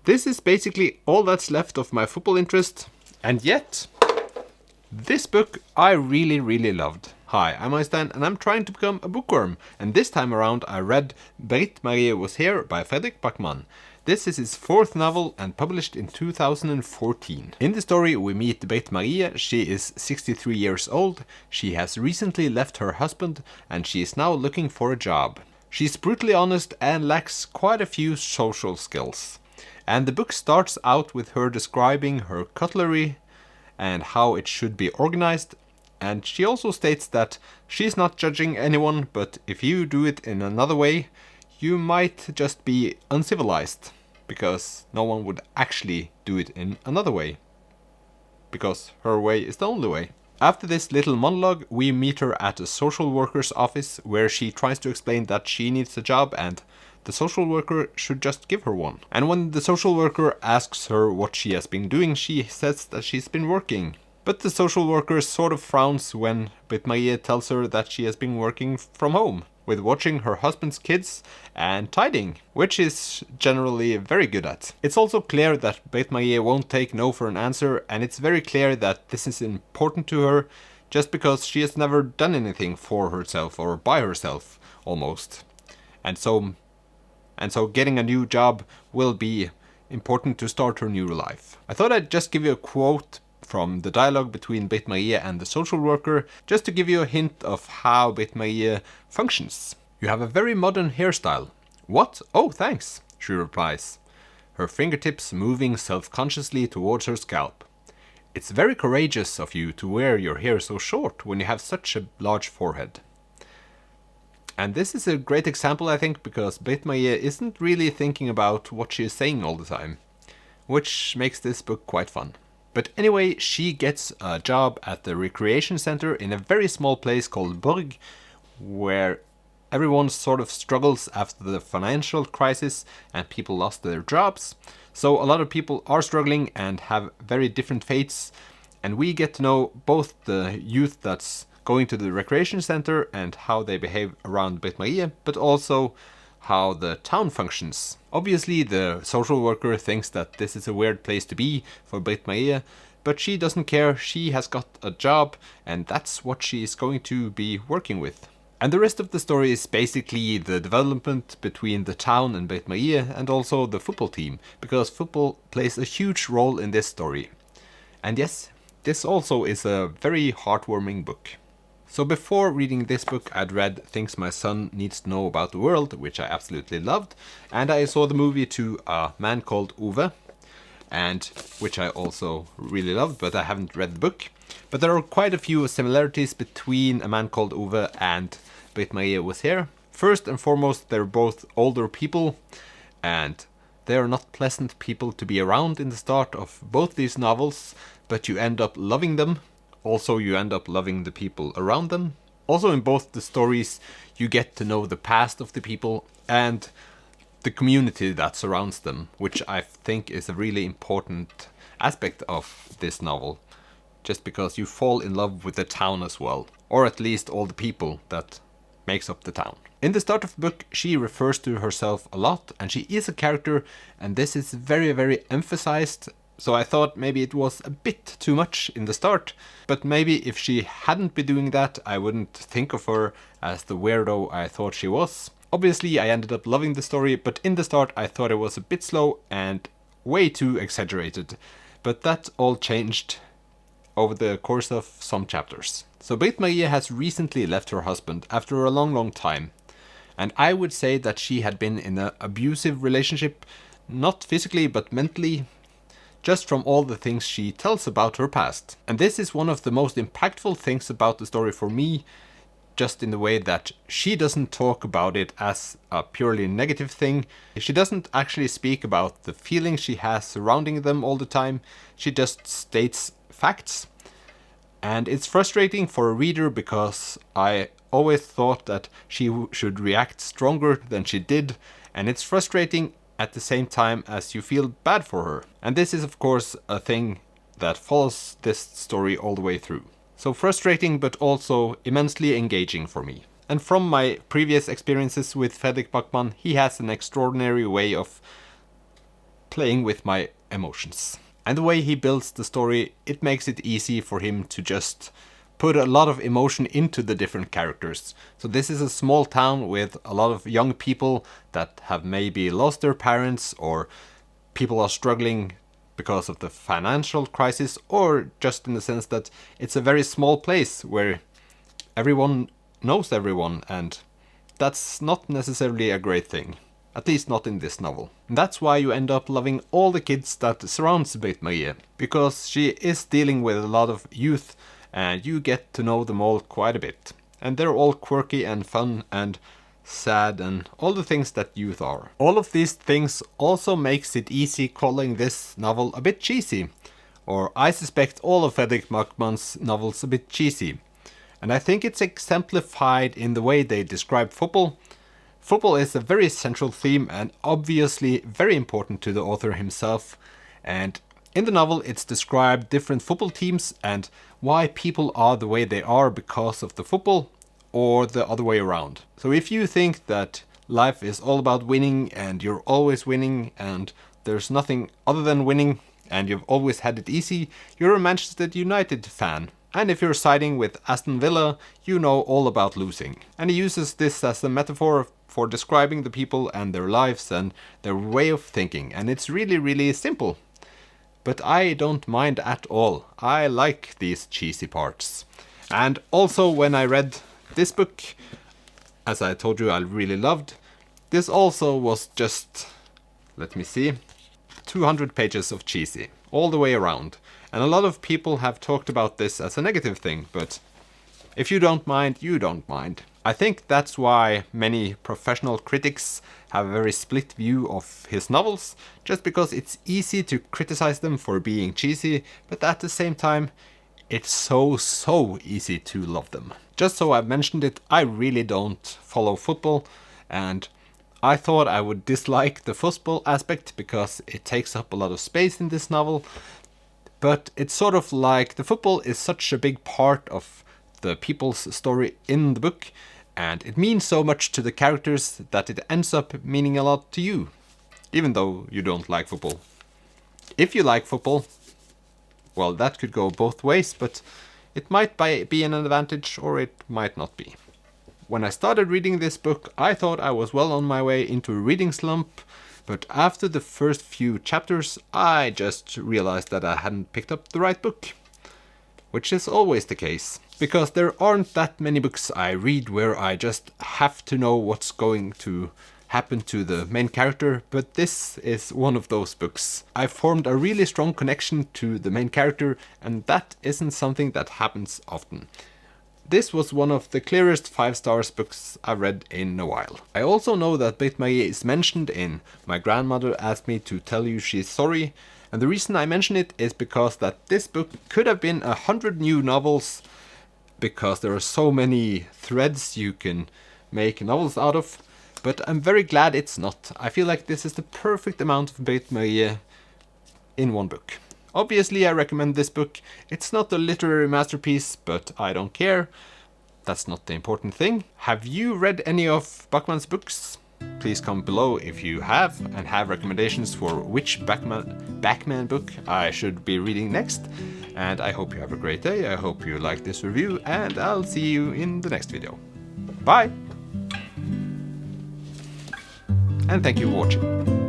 This is basically all that's left of my football interest, and yet, this book I really loved. Hi, I'm Øystein, and I'm trying to become a bookworm, and this time around I read Britt-Marie Was Here by Fredrik Backman. This is his fourth novel and published in 2014. In the story we meet Britt-Marie. She is 63 years old, she has recently left her husband, and she is now looking for a job. She's brutally honest and lacks quite a few social skills. And the book starts out with her describing her cutlery and how it should be organized, and she also states that she's not judging anyone, but if you do it in another way, you might just be uncivilized, because no one would actually do it in another way, because her way is the only way. After this little monologue, we meet her at a social worker's office, where she tries to explain that she needs a job and the social worker should just give her one. And when the social worker asks her what she has been doing, she says that she's been working. But the social worker sort of frowns when Britt-Marie tells her that she has been working from home, with watching her husband's kids and tidying, which is generally very good at. It's also clear that Britt-Marie won't take no for an answer, and it's very clear that this is important to her, just because she has never done anything for herself or by herself, almost. And so getting a new job will be important to start her new life. I thought I'd just give you a quote from the dialogue between Britt-Marie and the social worker, just to give you a hint of how Britt-Marie functions. "You have a very modern hairstyle." "What? Oh, thanks," she replies, her fingertips moving self-consciously towards her scalp. "It's very courageous of you to wear your hair so short when you have such a large forehead." And this is a great example, I think, because Britt-Marie isn't really thinking about what she is saying all the time, which makes this book quite fun. But anyway, she gets a job at the recreation center in a very small place called Borg, where everyone sort of struggles after the financial crisis and people lost their jobs. So a lot of people are struggling and have very different fates, and we get to know both the youth that's going to the recreation center and how they behave around Britt-Marie, but also how the town functions. Obviously, the social worker thinks that this is a weird place to be for Britt-Marie, but she doesn't care. She has got a job, and that's what she is going to be working with. And the rest of the story is basically the development between the town and Britt-Marie, and also the football team, because football plays a huge role in this story. And yes, this also is a very heartwarming book. So before reading this book, I'd read Things My Son Needs to Know About the World, which I absolutely loved, and I saw the movie To A Man Called Ove, and which I also really loved, but I haven't read the book. But there are quite a few similarities between A Man Called Ove and Britt-Marie Was Here. First and foremost, they're both older people, and they are not pleasant people to be around in the start of both these novels, but you end up loving them. Also, you end up loving the people around them. Also, in both the stories, you get to know the past of the people and the community that surrounds them, which I think is a really important aspect of this novel, just because you fall in love with the town as well, or at least all the people that makes up the town. In the start of the book, she refers to herself a lot, and she is a character, and this is very emphasized. So I thought maybe it was a bit too much in the start, but maybe if she hadn't been doing that, I wouldn't think of her as the weirdo I thought she was. Obviously, I ended up loving the story, but in the start I thought it was a bit slow and way too exaggerated. But that all changed over the course of some chapters. So Britt-Marie has recently left her husband after a long time, and I would say that she had been in an abusive relationship, not physically but mentally, just from all the things she tells about her past. And this is one of the most impactful things about the story for me, just in the way that she doesn't talk about it as a purely negative thing. She doesn't actually speak about the feelings she has surrounding them all the time. She just states facts. And it's frustrating for a reader because I always thought that she should react stronger than she did, and it's frustrating at the same time as you feel bad for her. And this is of course a thing that follows this story all the way through. So frustrating, but also immensely engaging for me. And from my previous experiences with Fredrik Backman, he has an extraordinary way of playing with my emotions. And the way he builds the story, it makes it easy for him to just put a lot of emotion into the different characters. So this is a small town with a lot of young people that have maybe lost their parents, or people are struggling because of the financial crisis, or just in the sense that it's a very small place where everyone knows everyone, and that's not necessarily a great thing. At least not in this novel. And that's why you end up loving all the kids that surrounds Britt-Marie, because she is dealing with a lot of youth, and you get to know them all quite a bit. And they're all quirky and fun and sad and all the things that youth are. All of these things also makes it easy calling this novel a bit cheesy. Or I suspect all of Fredrik Backman's novels a bit cheesy. And I think it's exemplified in the way they describe football. Football is a very central theme and obviously very important to the author himself. And in the novel it's described different football teams and why people are the way they are because of the football, or the other way around. So if you think that life is all about winning and you're always winning and there's nothing other than winning and you've always had it easy, you're a Manchester United fan. And if you're siding with Aston Villa, you know all about losing. And he uses this as a metaphor for describing the people and their lives and their way of thinking. And it's really, really simple. But I don't mind at all. I like these cheesy parts. And also when I read this book, as I told you I really loved, this also was just, let me see, 200 pages of cheesy, all the way around. And a lot of people have talked about this as a negative thing, but if you don't mind, you don't mind. I think that's why many professional critics have a very split view of his novels, just because it's easy to criticize them for being cheesy, but at the same time, it's so easy to love them. Just so I've mentioned it, I really don't follow football, and I thought I would dislike the football aspect because it takes up a lot of space in this novel. But it's sort of like the football is such a big part of the people's story in the book, and it means so much to the characters that it ends up meaning a lot to you, even though you don't like football. If you like football, well, that could go both ways, but it might be an advantage or it might not be. When I started reading this book, I thought I was well on my way into a reading slump, but after the first few chapters, I just realized that I hadn't picked up the right book. Which is always the case, because there aren't that many books I read where I just have to know what's going to happen to the main character, but this is one of those books. I formed a really strong connection to the main character, and that isn't something that happens often. This was one of the clearest 5-star books I've read in a while. I also know that Britt-Marie is mentioned in My Grandmother Asked Me to Tell You She's Sorry, and the reason I mention it is because that this book could have been 100 new novels, because there are so many threads you can make novels out of, but I'm very glad it's not. I feel like this is the perfect amount of Britt-Marie in one book. Obviously I recommend this book. It's not a literary masterpiece, but I don't care. That's not the important thing. Have you read any of Backman's books? Please comment below if you have, and have recommendations for which Backman book I should be reading next. And I hope you have a great day, I hope you like this review, and I'll see you in the next video. Bye! And thank you for watching.